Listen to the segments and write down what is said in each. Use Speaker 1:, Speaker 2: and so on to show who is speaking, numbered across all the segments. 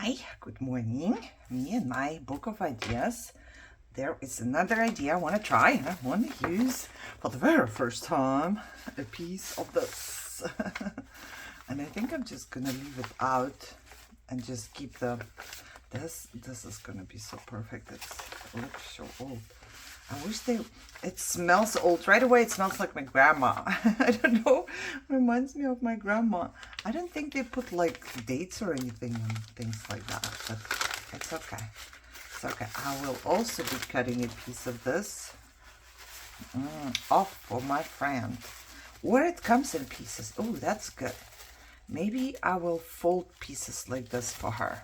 Speaker 1: Hi, good morning. Me and my book of ideas. There is another idea I want to try. I want to use for the very first time a piece of this. And I think I'm just gonna leave it out and just keep the this is gonna be so perfect. It looks so old. I wish it smells old. Right away it smells like my grandma. I don't know. Reminds me of my grandma. I don't think they put like dates or anything on things like that, but it's okay. It's okay. I will also be cutting a piece of this off for my friend. Or it comes in pieces. Oh, that's good. Maybe I will fold pieces like this for her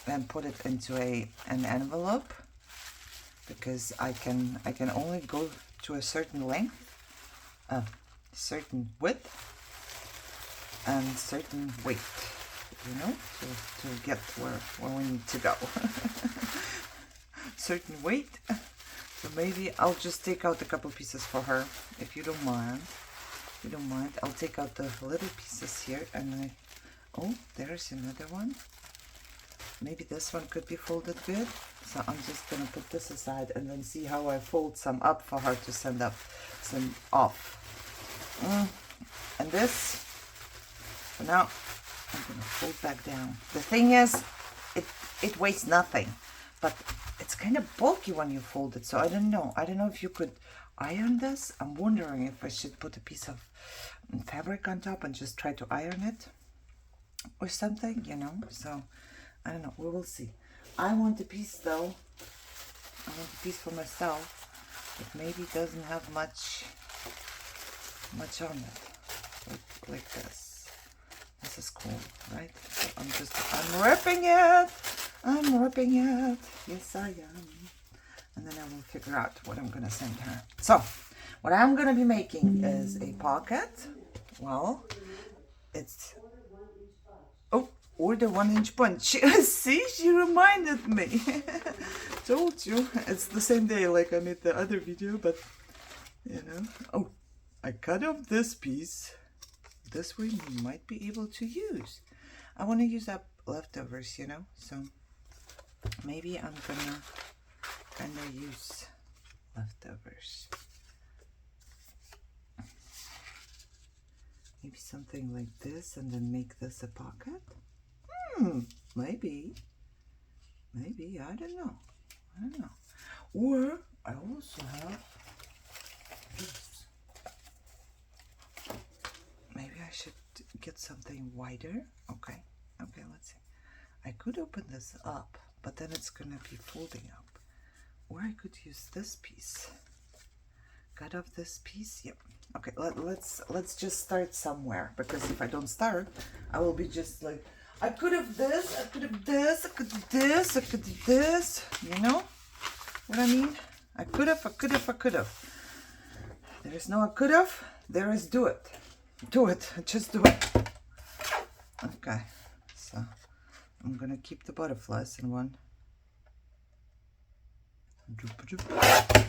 Speaker 1: and put it into an envelope, because I can only go to a certain length, certain width, and certain weight, you know, to get where we need to go. Certain weight. So maybe I'll just take out a couple pieces for her, if you don't mind. If you don't mind, I'll take out the little pieces here, and oh, there's another one. Maybe this one could be folded good. So I'm just gonna put this aside and then see how I fold some up for her to send off. And this, for now, I'm gonna fold back down. The thing is, it weighs nothing, but it's kind of bulky when you fold it. So I don't know if you could iron this. I'm wondering if I should put a piece of fabric on top and just try to iron it or something, you know. So I don't know, we will see. I want a piece though. I want a piece for myself, but maybe it doesn't have much on it. Like this. This is cool, right? So I'm ripping it. I'm ripping it. Yes, I am. And then I will figure out what I'm gonna send her. So, what I'm gonna be making is a pocket. Well, it's or the 1-inch punch. See, she reminded me. Told you. It's the same day like I made the other video, but you know. Oh, I cut off this piece. This way we might be able to use. I want to use up leftovers, you know. So maybe I'm gonna use leftovers. Maybe something like this, and then make this a pocket. Maybe, I don't know. Or I also have this. Maybe I should get something wider. Okay, let's see. I could open this up, but then it's gonna be folding up. Or I could use this piece. Cut off this piece. Yep. Okay, let's just start somewhere, because if I don't start, I will be just like, I could have this, I could have this, I could do this, I could do this, you know what I mean? I could have. There is no I could have, there is do it. Do it, just do it. Okay, so I'm gonna keep the butterflies in one.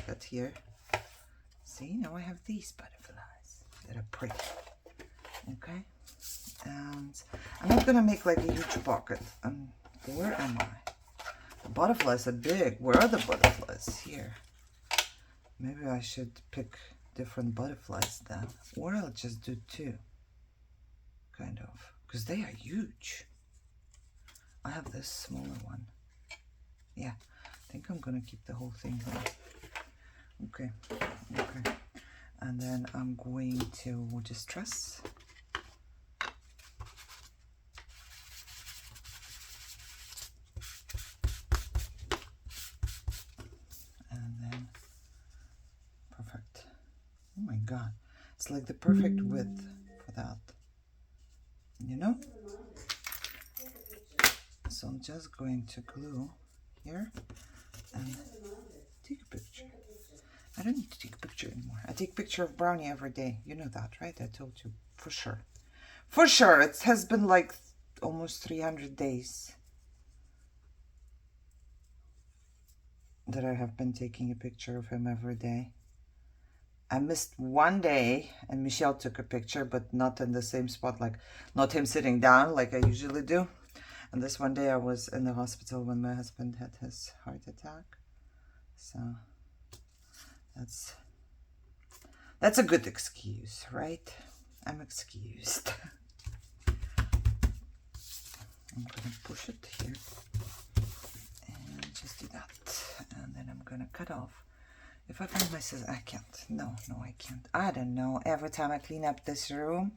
Speaker 1: Got here. See, now I have these butterflies that are pretty. Okay, and I'm not gonna make like a huge pocket. Where am I? The butterflies are big. Where are the butterflies? Here. Maybe I should pick different butterflies then, or I'll just do two, kind of, because they are huge. I have this smaller one. Yeah, I think I'm gonna keep the whole thing here. Okay, and then I'm going to distress. And then, perfect. Oh my God, it's like the perfect width for that, you know? So I'm just going to glue here and take a picture. I don't need to take a picture anymore. I take a picture of Brownie every day. You know that, right? I told you, for sure. For sure, it has been like almost 300 days that I have been taking a picture of him every day. I missed one day and Michelle took a picture, but not in the same spot, like not him sitting down like I usually do. And this one day I was in the hospital when my husband had his heart attack. So that's a good excuse, right? I'm excused. I'm gonna push it here and just do that. And then I'm gonna cut off. If I find my scissors, I can't. No, I can't. I don't know. Every time I clean up this room,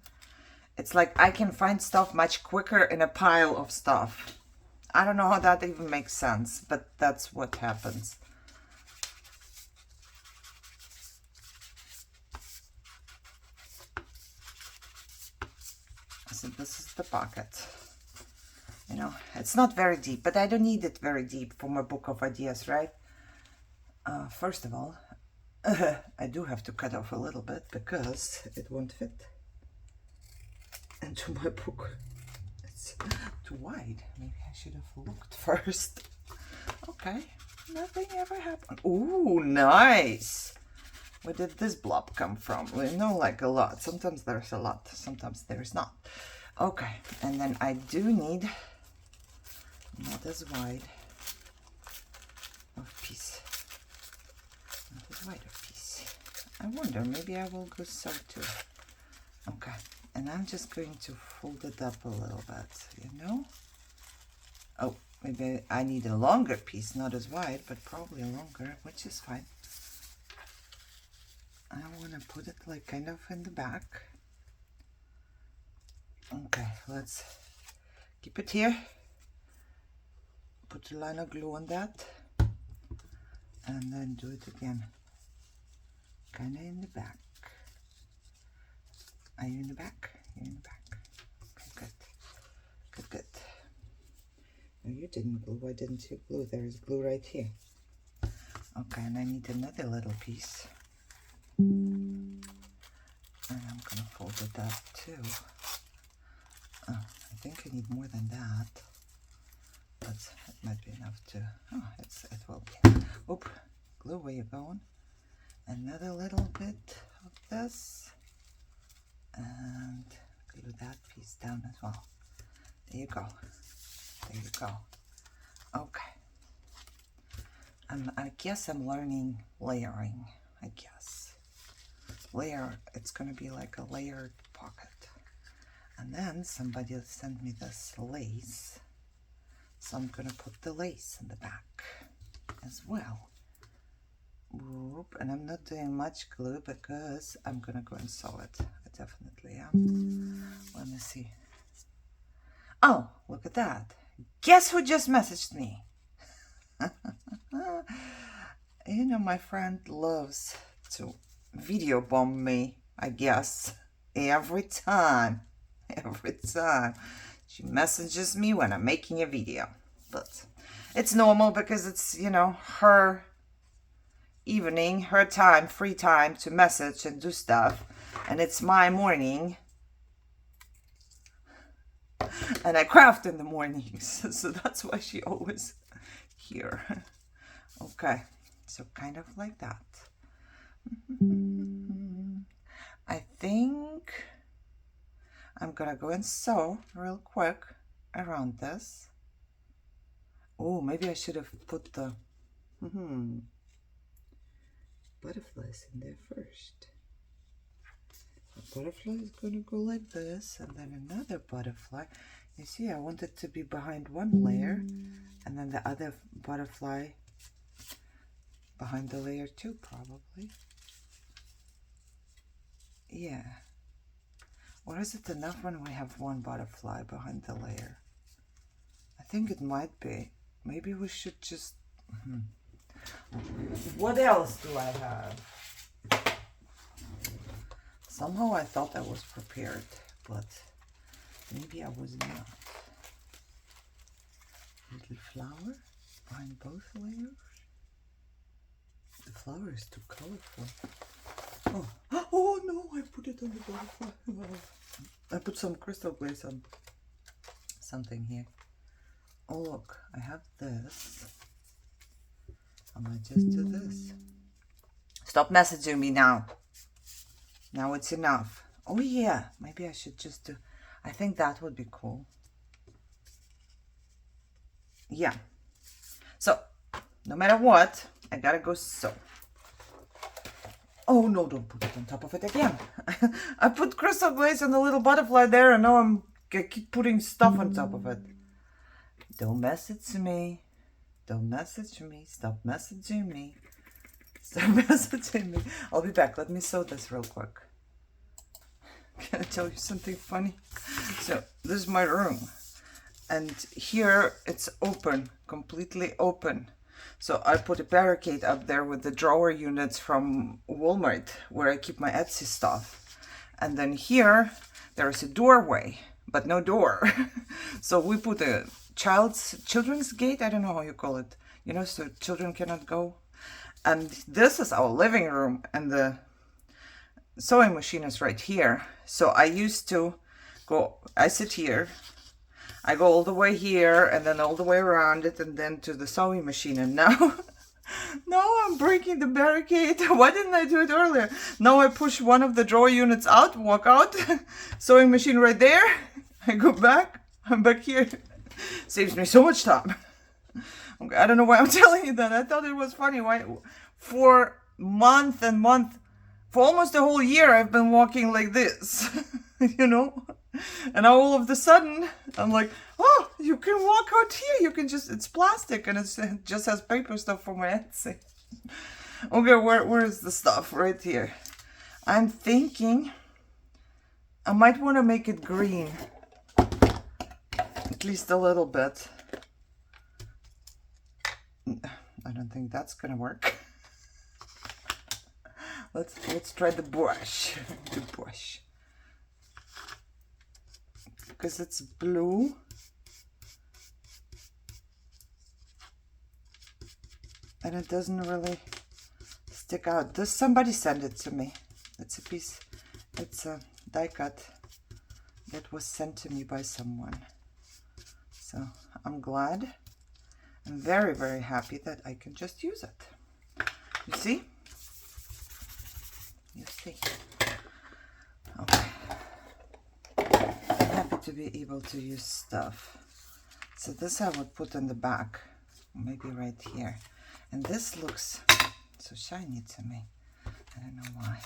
Speaker 1: it's like I can find stuff much quicker in a pile of stuff. I don't know how that even makes sense, but that's what happens. So this is the pocket. You know, it's not very deep, but I don't need it very deep for my book of ideas, right? First of all, I do have to cut off a little bit because it won't fit into my book. It's too wide. Maybe I should have looked first. Okay, nothing ever happened. Ooh, nice. Where did this blob come from? We know, like, a lot. Sometimes there's a lot, sometimes there's not. Okay, and then I do need not as wide of piece. Not as wide of piece. I wonder, maybe I will go so too. Okay, and I'm just going to fold it up a little bit, you know? Oh, maybe I need a longer piece, not as wide, but probably longer, which is fine. I want to put it like kind of in the back. Okay, let's keep it here. Put a line of glue on that. And then do it again. Kind of in the back. Are you in the back? You're in the back. Okay, good. Good. No, you didn't glue. Why didn't you glue? There is glue right here. Okay, and I need another little piece. And I'm gonna fold it up too. Oh, I think I need more than that. But it might be enough to. Oh, it will be. Oop, glue, where you going? Another little bit of this, and glue that piece down as well. There you go. There you go. Okay. I guess I'm learning layering. I guess. It's gonna be like a layered pocket. And then somebody sent me this lace, so I'm gonna put the lace in the back as well. Whoop. And I'm not doing much glue because I'm gonna go and sew it. I definitely am. Let me see. Oh, look at that. Guess who just messaged me? You know, my friend loves to video bomb me, I guess. Every time she messages me when I'm making a video. But it's normal because it's, you know, her evening, her time, free time to message and do stuff, and it's my morning, and I craft in the mornings, so that's why she always here. Okay, so kind of like that. I think I'm gonna go and sew real quick around this. Oh, maybe I should have put the butterflies in there first. The butterfly is gonna go like this, and then another butterfly. You see, I want it to be behind one layer, and then the other butterfly behind the layer too, probably. Yeah. Or is it enough when we have one butterfly behind the layer? I think it might be. Maybe we should just... What else do I have? Somehow I thought I was prepared, but maybe I was not. Little flower behind both layers. The flower is too colorful. Oh no, I put it on the butterfly. I put some crystal glaze on something here. Oh look, I have this. I might just do this. Stop messaging me now. Now it's enough. Oh yeah, maybe I should just do... I think that would be cool. yeah. So, no matter what, I gotta go sew. Oh no, don't put it on top of it again. I put crystal glaze and the little butterfly there, and now I keep putting stuff on top of it. Don't message me. Don't message me. Stop messaging me. Stop messaging me. I'll be back. Let me sew this real quick. Can I tell you something funny? So, this is my room. And here it's open, completely open. So I put a barricade up there with the drawer units from Walmart where I keep my Etsy stuff. And then here there's a doorway, but no door. So we put a children's gate, I don't know how you call it, you know, so children cannot go. And this is our living room, and the sewing machine is right here. So I used to go, I sit here, I go all the way here and then all the way around it and then to the sewing machine. And now, now I'm breaking the barricade. Why didn't I do it earlier? Now I push one of the drawer units out, walk out, sewing machine right there. I go back, I'm back here. Saves me so much time. Okay, I don't know why I'm telling you that. I thought it was funny. Why, for month and month, for almost a whole year, I've been walking like this, you know? And now all of a sudden, I'm like, oh, you can walk out here. You can just, it's plastic and it just has paper stuff for my Etsy. Okay, where is the stuff? Right here. I'm thinking I might want to make it green. At least a little bit. I don't think that's gonna work. Let's try the brush. The brush. Because it's blue. And it doesn't really stick out. This, somebody sent it to me. It's a piece, it's a die cut that was sent to me by someone. So I'm glad. I'm very, very happy that I can just use it. You see? You see. Okay. Happy to be able to use stuff. So this I would put in the back, maybe right here. And this looks so shiny to me. I don't know why.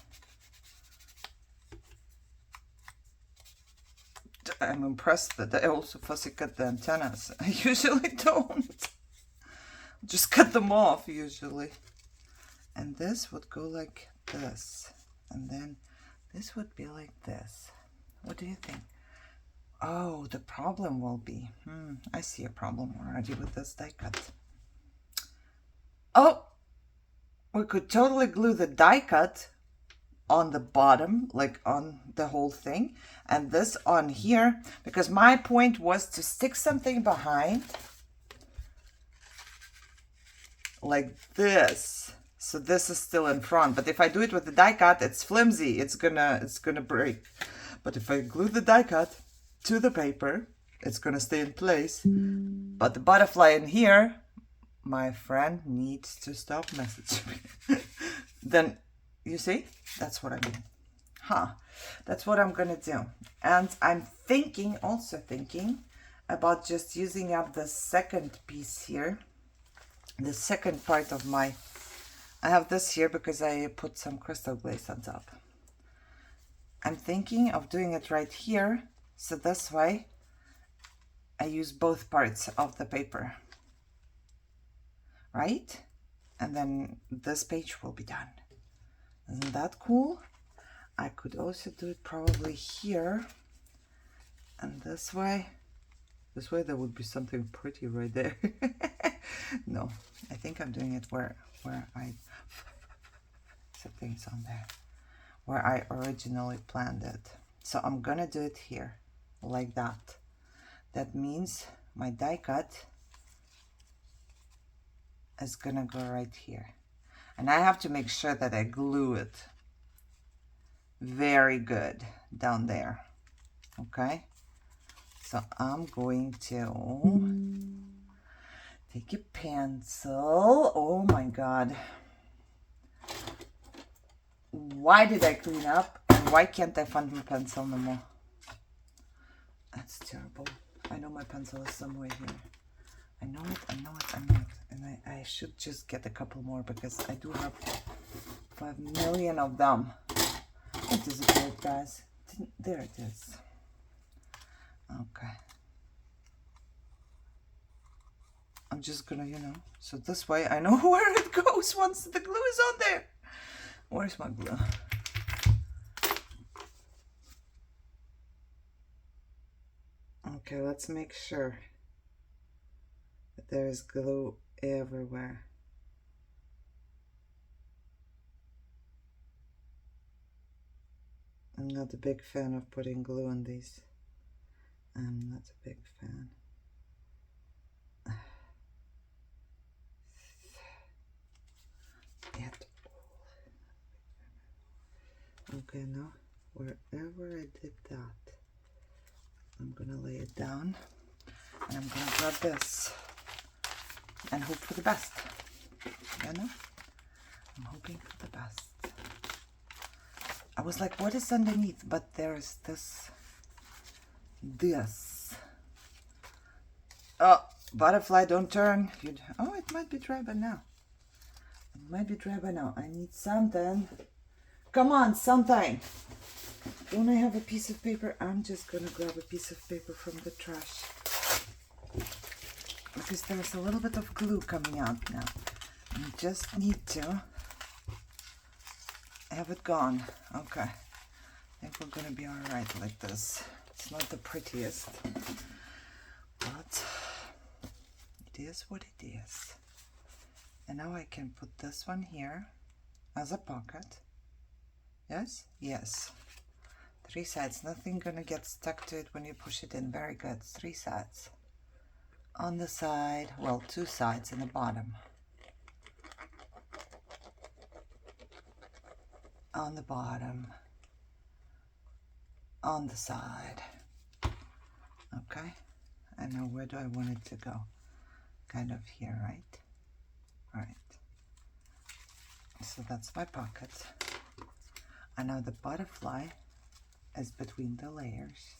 Speaker 1: I'm impressed that I also fussy cut the antennas. I usually don't. Just cut them off usually. And this would go like this. And then this would be like this. What do you think? Oh, the problem will be, I see a problem already with this die cut. Oh, we could totally glue the die cut on the bottom, like on the whole thing, and this on here, because my point was to stick something behind like this. So this is still in front, but if I do it with the die cut, it's flimsy, it's gonna break. But if I glue the die cut to the paper, it's gonna stay in place. But the butterfly in here, my friend needs to stop messaging me. Then, you see, that's what I mean. That's what I'm gonna do. And I'm thinking, also thinking about just using up the second piece here, the second part of my, I have this here because I put some crystal glaze on top. I'm thinking of doing it right here, so this way I use both parts of the paper, right? And then this page will be done. Isn't that cool? I could also do it probably here, and this way there would be something pretty right there. No, I think I'm doing it where I set things on there, where I originally planned it. So I'm gonna do it here, like that. That means my die cut is gonna go right here. And I have to make sure that I glue it very good down there. Okay? So I'm going to take a pencil. Oh my God. Why did I clean up? And why can't I find my pencil no more? That's terrible. I know my pencil is somewhere here. I know it, I know it, I know it. And I should just get a couple more because I do have 5 million of them. It disappeared, guys. There it is. Okay. I'm just gonna, you know, so this way I know where it goes once the glue is on there. Where's my glue? Okay, let's make sure that there is glue everywhere. I'm not a big fan of putting glue on these. I'm not a big fan. Okay, now wherever I did that, I'm gonna lay it down and I'm gonna grab this and hope for the best. You know? I'm hoping for the best. I was like, what is underneath? But there's this. Oh, butterfly, don't turn. Oh, it might be dry by now. It might be dry by now. I need something. Come on, something. Don't I have a piece of paper? I'm just gonna grab a piece of paper from the trash. Because there's a little bit of glue coming out now. You just need to have it gone. Okay. I think we're gonna be alright like this. It's not the prettiest, but it is what it is. And now I can put this one here as a pocket. Yes? Yes. 3 sides. Nothing gonna get stuck to it when you push it in. Very good. 3 sides. On the side, well, 2 sides in the bottom. On the bottom. On the side. Okay. And now where do I want it to go? Kind of here, right? Right. So that's my pocket. And now the butterfly is between the layers.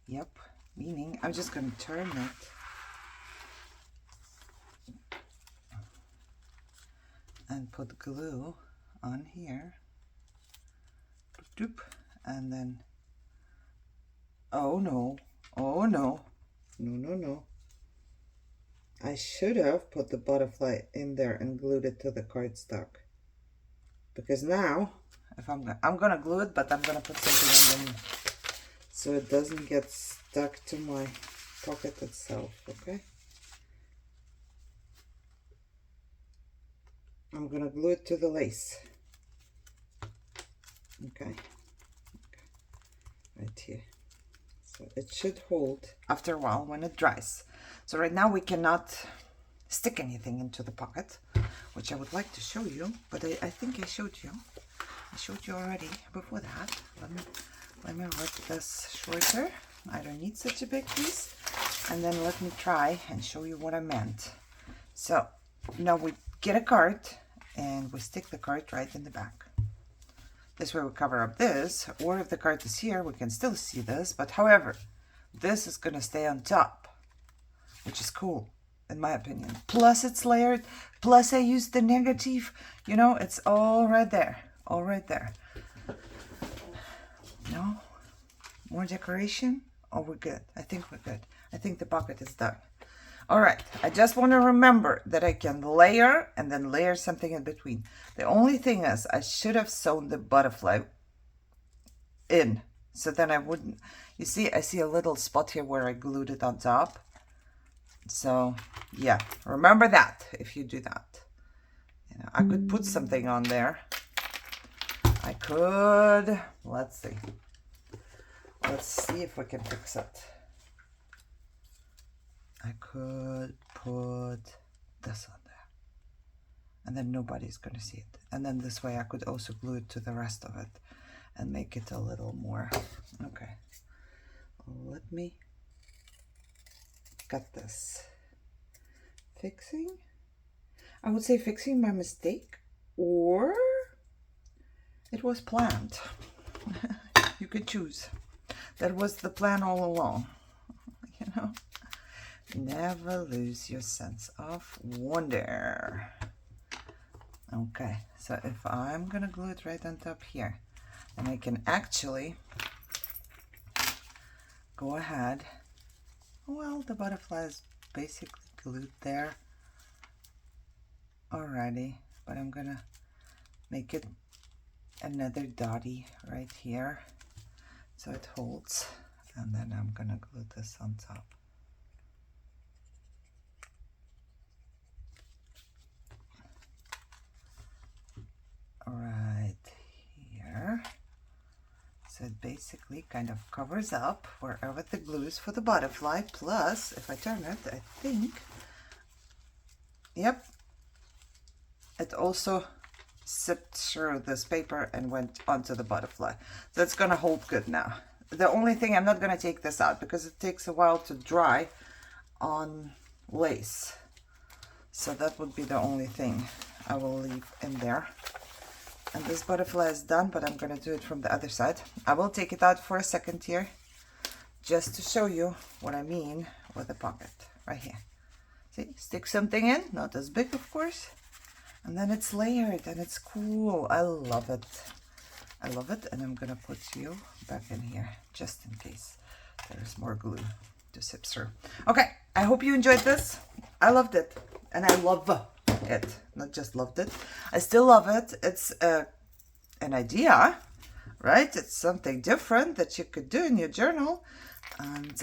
Speaker 1: Yep. Meaning I'm just going to turn it and put glue on here. Doop. And then, oh no, oh no, no. I should have put the butterfly in there and glued it to the cardstock. Because now, if I'm gonna glue it, but I'm gonna put something underneath so it doesn't get stuck to my pocket itself, okay? I'm gonna glue it to the lace. Okay. Right here. So it should hold after a while when it dries. So right now we cannot stick anything into the pocket, which I would like to show you, but I think I showed you. I showed you already before that. Let me work this shorter. I don't need such a big piece. And then let me try and show you what I meant. So now we get a card and we stick the card right in the back. This way we cover up this, or if the card is here, we can still see this. But however, this is going to stay on top, which is cool, in my opinion. Plus it's layered, plus I used the negative, you know, it's all right there, all right there. No? More decoration? Oh, we're good. I think we're good. I think the pocket is done. All right, I just want to remember that I can layer and then layer something in between. The only thing is I should have sewn the butterfly in, so then I wouldn't, you see, I see a little spot here where I glued it on top. So yeah, remember that if you do that. You know, I could put something on there. I could, let's see if we can fix it. I could put this on there and then nobody's going to see it. And then this way I could also glue it to the rest of it and make it a little more. Okay. Let me cut this. Fixing? I would say fixing my mistake, or it was planned. You could choose. That was the plan all along, you know? Never lose your sense of wonder. Okay, so if I'm gonna glue it right on top here, and I can actually go ahead, well, the butterfly is basically glued there already, but I'm gonna make it another dotty right here so it holds, and then I'm gonna glue this on top. Right here, so it basically kind of covers up wherever the glue is for the butterfly. Plus, if I turn it, I think, yep, it also sipped through this paper and went onto the butterfly. So it's gonna hold good now. The only thing, I'm not gonna take this out because it takes a while to dry on lace. So that would be the only thing I will leave in there. And this butterfly is done, but I'm gonna do it from the other side. I will take it out for a second here, just to show you what I mean with the pocket right here. See, stick something in, not as big of course, and then it's layered and it's cool. I love it. I love it, and I'm gonna put you back in here just in case there's more glue to sip through. Okay, I hope you enjoyed this. I loved it, and I love it. Not just loved it, I still love it. It's an idea, right? It's something different that you could do in your journal. And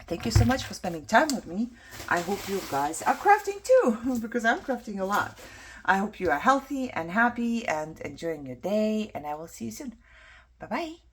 Speaker 1: thank you so much for spending time with me. I hope you guys are crafting too, because I'm crafting a lot. I hope you are healthy and happy and enjoying your day, and I will see you soon. Bye bye.